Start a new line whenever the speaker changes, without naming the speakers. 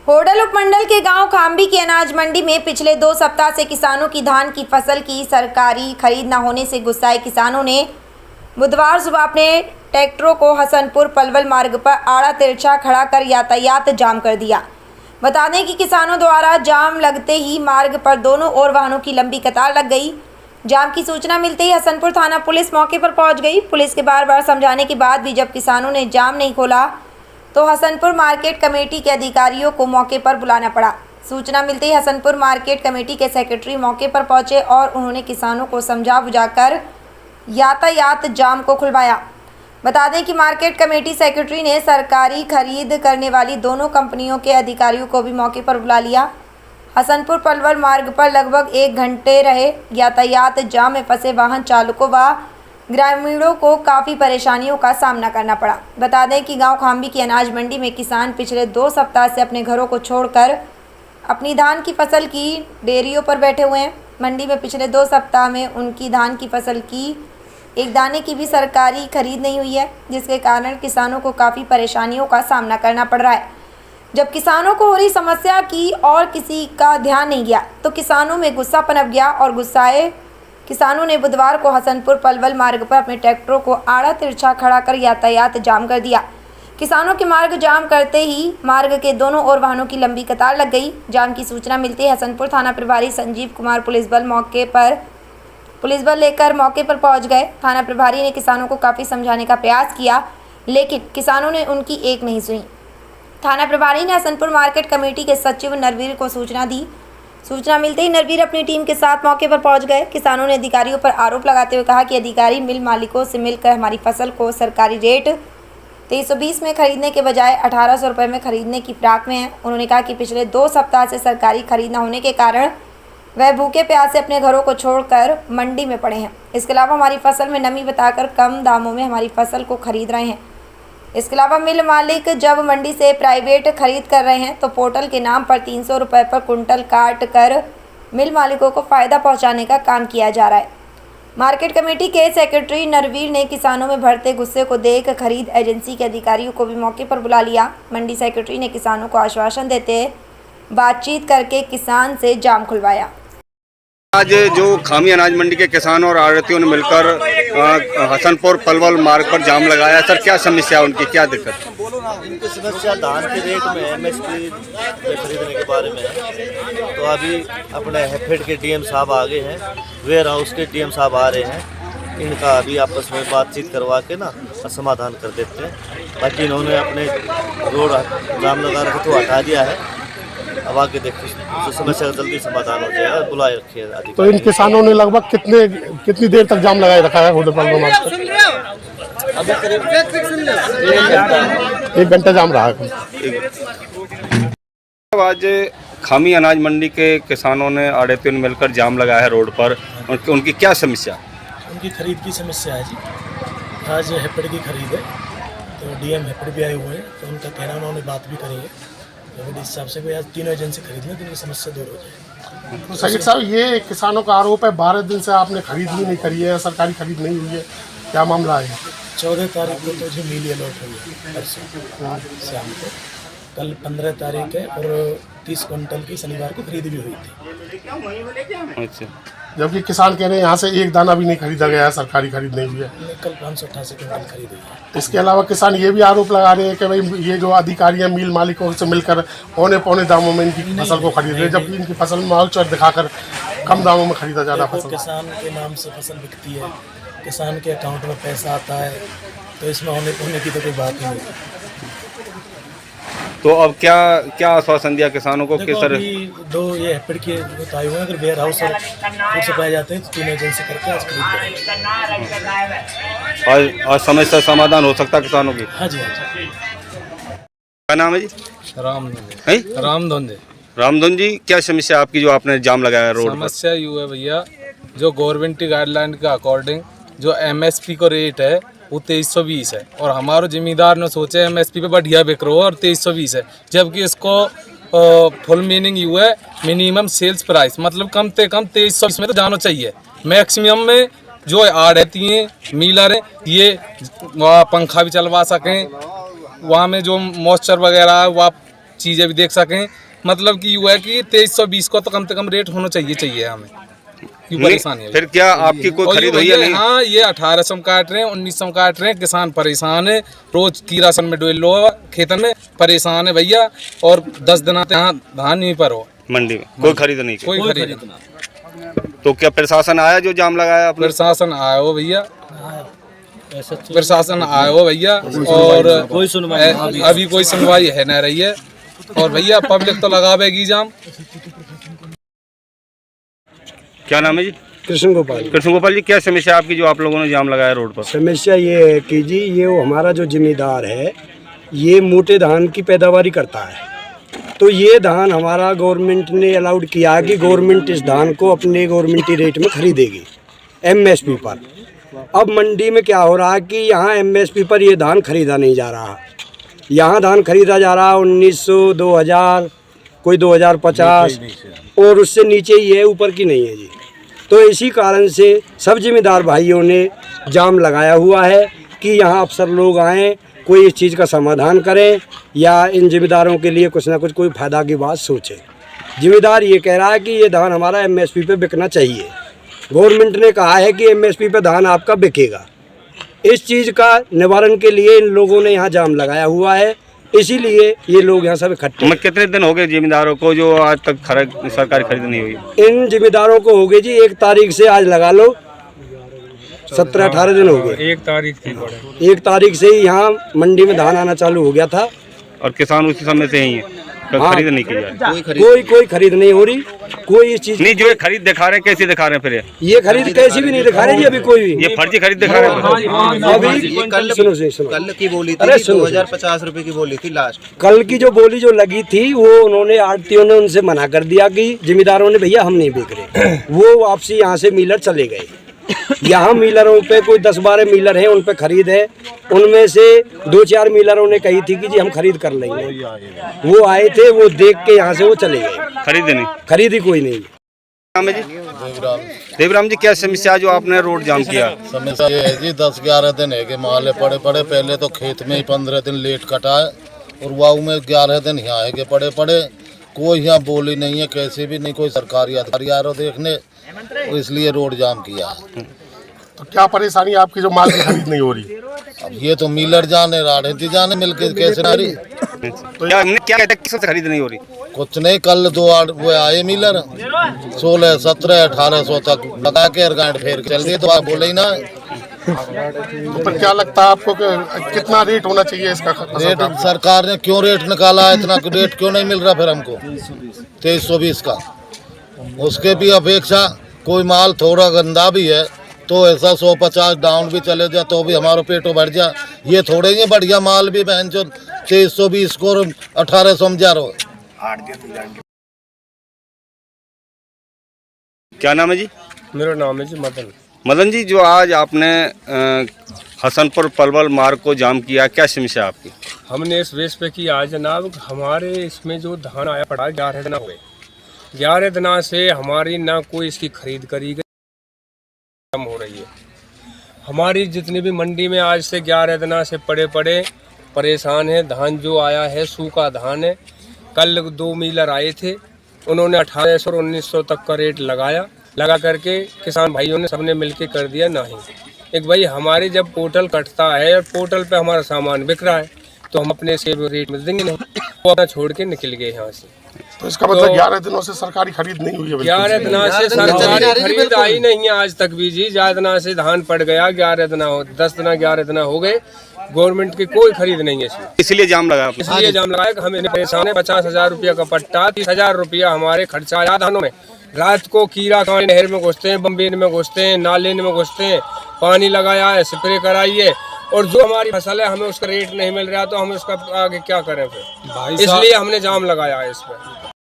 होडल उपमंडल के गांव खाम्बी की अनाज मंडी में पिछले 2 सप्ताह से किसानों की धान की फसल की सरकारी खरीद न होने से गुस्साए किसानों ने बुधवार सुबह अपने ट्रैक्टरों को हसनपुर पलवल मार्ग पर आड़ा तिरछा खड़ा कर यातायात जाम कर दिया। बता दें कि किसानों द्वारा जाम लगते ही मार्ग पर दोनों ओर वाहनों की लंबी कतार लग गई। जाम की सूचना मिलते ही हसनपुर थाना पुलिस मौके पर पहुंच गई। पुलिस के बार समझाने के बाद भी जब किसानों ने जाम नहीं खोला तो हसनपुर मार्केट कमेटी के अधिकारियों को मौके पर बुलाना पड़ा। सूचना मिलते ही हसनपुर मार्केट कमेटी के सेक्रेटरी मौके पर पहुंचे और उन्होंने किसानों को समझा बुझाकर यातायात जाम को खुलवाया। बता दें कि मार्केट कमेटी सेक्रेटरी ने सरकारी खरीद करने वाली दोनों कंपनियों के अधिकारियों को भी मौके पर बुला लिया। हसनपुर पलवल मार्ग पर लगभग 1 घंटे रहे यातायात जाम में फंसे वाहन चालकों व ग्रामीणों को काफ़ी परेशानियों का सामना करना पड़ा। बता दें कि गांव खाम्बी की अनाज मंडी में किसान पिछले 2 सप्ताह से अपने घरों को छोड़कर अपनी धान की फसल की डेयरियों पर बैठे हुए हैं। मंडी में पिछले 2 सप्ताह में उनकी धान की फसल की एक दाने की भी सरकारी खरीद नहीं हुई है, जिसके कारण किसानों को काफ़ी परेशानियों का सामना करना पड़ रहा है। जब किसानों को हो रही समस्या की और किसी का ध्यान नहीं गया तो किसानों में गुस्सा पनप गया और गुस्साए किसानों ने बुधवार को हसनपुर पलवल मार्ग पर अपने ट्रैक्टरों को आड़ा तिरछा खड़ा कर यातायात जाम कर दिया। किसानों के मार्ग जाम करते ही मार्ग के दोनों ओर वाहनों की लंबी कतार लग गई। जाम की सूचना मिलते ही हसनपुर थाना प्रभारी संजीव कुमार पुलिस बल लेकर मौके पर पहुंच गए। थाना प्रभारी ने किसानों को काफ़ी समझाने का प्रयास किया, लेकिन किसानों ने उनकी एक नहीं सुनी। थाना प्रभारी ने हसनपुर मार्केट कमेटी के सचिव नरवीर को सूचना दी। सूचना मिलते ही नरवीर अपनी टीम के साथ मौके पर पहुंच गए। किसानों ने अधिकारियों पर आरोप लगाते हुए कहा कि अधिकारी मिल मालिकों से मिलकर हमारी फसल को सरकारी रेट 2320 में खरीदने के बजाय 1800 रुपये में खरीदने की फिराक में है। उन्होंने कहा कि पिछले 2 सप्ताह से सरकारी खरीद न होने के कारण वह भूखे प्यासे अपने घरों को छोड़कर मंडी में पड़े हैं। इसके अलावा हमारी फसल में नमी बताकर कम दामों में हमारी फसल को खरीद रहे हैं। इसके अलावा मिल मालिक जब मंडी से प्राइवेट खरीद कर रहे हैं तो पोर्टल के नाम पर 300 रुपये पर कुंटल काट कर मिल मालिकों को फ़ायदा पहुंचाने का काम किया जा रहा है। मार्केट कमेटी के सेक्रेटरी नरवीर ने किसानों में बढ़ते गुस्से को देख खरीद एजेंसी के अधिकारियों को भी मौके पर बुला लिया। मंडी सेक्रेटरी ने किसानों को आश्वासन देते बातचीत करके किसान से जाम खुलवाया।
आज जो खामी अनाज मंडी के किसानों और आढ़तियों ने मिलकर हसनपुर पलवल मार्ग पर जाम लगाया, सर क्या समस्या है उनकी, क्या दिक्कत?
उनकी समस्या धान के रेट में एमएसपी खरीदने के बारे में है। तो अभी अपने हेफेड के डीएम साहब आ गए हैं, वेयर हाउस के डीएम साहब आ रहे हैं। इनका अभी आपस में बातचीत करवा के ना समाधान कर देते हैं। बाकी इन्होंने अपने रोड जाम लगा रखा तो हटा दिया है। अब आगे देखो तो समस्या का जल्दी समाधान हो जाएगा, बुलाए रखिए।
तो इन किसानों ने लगभग कितनी देर तक जाम लगाए रखा है होडल पलवल मार्ग पर?
अभी करीब
1 घंटा जाम रहा है।
आज खामी अनाज मंडी के किसानों ने आढ़तियों ने मिलकर जाम लगाया है रोड पर, उनकी क्या समस्या?
उनकी खरीद की समस्या है जी। आज हेपड़ की खरीद है तो डीएम हेपड़ भी आए हुए हैं, तो उनका कहना उन्होंने बात भी करी है। इस हिसाब से आज तीनों एजेंसी खरीद लें तो उनकी समस्या दूर हो जाए।
तो सही साहब, ये किसानों का आरोप है 12 दिन से आपने खरीद भी नहीं करी है, सरकारी खरीद नहीं हुई है, क्या मामला है?
14 तारीख को तो जो मिली अलॉट हुई है परसों शाम को, कल 15 तारीख है और 30 क्विंटल की शनिवार को खरीद भी हुई थी।
अच्छा,
जबकि किसान कह रहे हैं यहाँ से एक दाना भी नहीं खरीदा गया है, सरकारी खरीद नहीं हुई है।
कल 588 क्विंटल खरीद हुई है।
इसके अलावा किसान ये भी आरोप लगा रहे हैं कि भाई ये जो अधिकारी हैं मिल मालिकों से मिलकर पौने दामों में इनकी फसल को खरीद रहे हैं, जबकि इनकी फसल में माउचर दिखाकर कम दामों में खरीदा जा रहा है फसल।
किसान के नाम से फसल बिकती है, किसान के अकाउंट में पैसा आता है, तो इसमें होने की तो कोई बात ही नहीं।
तो अब क्या आश्वासन दिया किसानों को? किस तरह?
दो ये हेपड़ के बताए हुए हैं, अगर वेयर हाउस और फूड सप्लाई जाते हैं तो 3 एजेंसी करके आज खरीद करेंगे।
आज समस्या समाधान हो सकता है किसानों की?
हाँ जी, हाँ जी।
क्या नाम है जी?
रामधुंजे।
रामधुन जी, क्या समस्या आपकी जो आपने जाम लगाया रोड पर?
समस्या यूँ है भैया, जो गवर्नमेंट की गाइडलाइन के अकॉर्डिंग जो एमएसपी को रेट है वो 2320 है और हमारे जिम्मेदार ने सोचे एमएसपी पे बढ़िया बिक रहा और 2320 है, जबकि इसको फुल मीनिंग यू है मिनिमम सेल्स प्राइस, मतलब कम से कम 2320 में तो जाना चाहिए। मैक्सिमम में जो आढ़ती हैं मीलर हैं ये वहाँ पंखा भी चलवा सकें, वहाँ में जो मॉइस्चर वगैरह है वह चीज़ें भी देख सकें। मतलब कि यूँ है कि 2320 को तो कम से कम रेट होना चाहिए हमें, क्यों परेशानी है।
फिर क्या आपकी कोई
और
खरीद हुई या नहीं?
हाँ, ये 1800 काट रहे हैं, 1900 काट रहे हैं, किसान परेशान है, रोज कीरासन में डोल लो खेतन में परेशान है भैया। और 10 दिन आते यहाँ धान नहीं पर हो
मंडी में कोई खरीद नहीं की।
कोई खरीद नहीं।
तो क्या प्रशासन आया जो जाम लगाया आपने?
प्रशासन आया हो भैया, प्रशासन आया हो भैया, और अभी कोई सुनवाई है न रही है। और भैया पब्लिक तो लगावेगी जाम।
क्या नाम है जी?
कृष्ण गोपाल।
कृष्ण गोपाल जी, क्या समस्या है आपकी जो आप लोगों ने जाम लगाया रोड पर?
समस्या ये है कि जी ये वो हमारा जो जिम्मेदार है ये मोटे धान की पैदावारी करता है, तो ये धान हमारा गवर्नमेंट ने अलाउड किया है कि गवर्नमेंट इस धान को अपने गवर्नमेंटी रेट में खरीदेगी एमएसपी पर। अब मंडी में क्या हो रहा है कि यहाँ एमएसपी पर ये धान खरीदा नहीं जा रहा, यहाँ धान खरीदा जा रहा है 1900, 2000, कोई 2050 और उससे नीचे ही है, ऊपर की नहीं है जी। तो इसी कारण से सब जिम्मेदार भाइयों ने जाम लगाया हुआ है कि यहाँ अफसर लोग आएँ, कोई इस चीज़ का समाधान करें या इन जिम्मेदारों के लिए कुछ ना कुछ कोई फायदा की बात सोचें। जिम्मेदार ये कह रहा है कि ये धान हमारा एमएसपी पे बिकना चाहिए, गवर्नमेंट ने कहा है कि एमएसपी पे धान आपका बिकेगा। इस चीज़ का निवारण के लिए इन लोगों ने यहाँ जाम लगाया हुआ है, इसीलिए ये लोग यहाँ सब इकट्ठे।
मैं कितने दिन हो गए जिम्मेदारों को जो आज तक सरकारी खरीद नहीं हुई?
इन जिम्मेदारों को हो गए जी 1 तारीख से, आज लगा लो 17-18 दिन हो गए। 1 तारीख से ही यहाँ मंडी में धान आना चालू हो गया था
और किसान उसी समय से ही है,
हाँ।
खरीद नहीं की जा रही।
कोई खरीद नहीं हो रही, कोई इस चीज
नहीं। जो ये खरीद दिखा रहे हैं कैसे दिखा रहे हैं? फिर
ये खरीद कैसी भी नहीं दिखा रही जी अभी कोई भी।
ये फर्जी खरीद दिखा रहे हैं।
अभी सुनो
कल की बोली थी,
अरे सुनो,
2050 रुपए की बोली थी लास्ट।
कल की जो बोली जो लगी थी वो उन्होंने आड़तियों ने उनसे मना कर दिया कि जिम्मेदारों ने भैया हम नहीं बेच रहे। वो वापसी यहाँ से मिलर चले गए। यहाँ मिलरों पे कोई 10-12 मिलर हैं, उन पे खरीद है, उनमें से 2-4 मिलरों ने कही थी कि जी हम खरीद कर लेंगे। वो आए थे, वो देख के यहाँ से वो चले गए,
खरीद नहीं।
खरीदी कोई नहीं।
नाम है जी? देवराम जी, क्या समस्या जो आपने रोड जाम किया?
समस्या ये है जी 10-11 दिन है कि माले पड़े पहले तो खेत में ही 15 दिन लेट कटा है और वाऊ में 11 दिन यहाँ है कि पड़े कोई यहाँ बोली नहीं है, कैसे भी नहीं, कोई सरकारी अधिकारी आ रहा देखने, तो इसलिए रोड जाम किया है।
तो क्या परेशानी है आपकी जो माल की खरीद नहीं हो रही?
अब ये तो मिलर जाने राढ़ेती जाने मिलके कैसे ना रही।
तो क्या कहते किस से खरीद नहीं हो रही?
कुछ नहीं, कल 2 वो आए मिलर 16, 17, 1800 तक लगा के गांठ फेर के चल दिए, तो आप बोले ही ना।
तो फिर क्या लगता है आपको कि कितना रेट होना चाहिए इसका?
रेट सरकार ने क्यों रेट निकाला है, इतना रेट क्यों नहीं मिल रहा फिर हमको 2320 का? उसके भी अपेक्षा कोई माल थोड़ा गंदा भी है तो ऐसा 150 डाउन भी चले जाए तो भी हमारा पेटो बढ़ जाए। ये थोड़े ही बढ़िया माल भी बहन जो 2320 को 1800 में जा रहा हो।
क्या नाम है जी?
मेरा नाम है जी मदन।
मदन जी, जो आज आपने हसनपुर पलवल मार्ग को जाम किया, क्या समस्या आपकी?
हमने इस बेस पे किया जनाब, हमारे इसमें जो धान आया पड़ा 11 दिन हो गए, 11 दिना से हमारी ना कोई इसकी खरीद करी गई, कम हो रही है। हमारी जितनी भी मंडी में आज से 11 दिना से पड़े परेशान है। धान जो आया है सूखा धान है। कल 2 मिलर आए थे, उन्होंने 1800 और 1900 तक का रेट लगा करके किसान भाइयों ने सबने मिलके कर दिया नहीं। एक भाई हमारे जब पोर्टल कटता है और पोर्टल पे हमारा सामान बिक रहा है तो हम अपने से रेट में देंगे नहीं, वो अपना छोड़ के निकल गए यहाँ से।
तो इसका मतलब 11 दिनों से सरकारी खरीद नहीं हुई है?
11 दिनों से सरकारी खरीद आई नहीं है आज तक भी जी। 11 दिनों से धान पड़ गया, 11 दिन 10 दिन 11 दिन हो गए, गवर्नमेंट की कोई खरीद नहीं है इसमें।
इसलिए जाम लगा?
इसलिए जाम लगाया कि हमें परेशान है। 50,000 रुपया का पट्टा, 30,000 रुपया हमारे खर्चा आया धानों में। रात को कीड़ा कांड नहर में घुसते हैं, बम्बेन में घुसते हैं, नाले में घुसते हैं, पानी लगाया है, स्प्रे कराई है, और जो हमारी फसल है हमें उसका रेट नहीं मिल रहा तो हम उसका आगे क्या करें फिर? इसलिए हमने जाम लगाया है इस पर।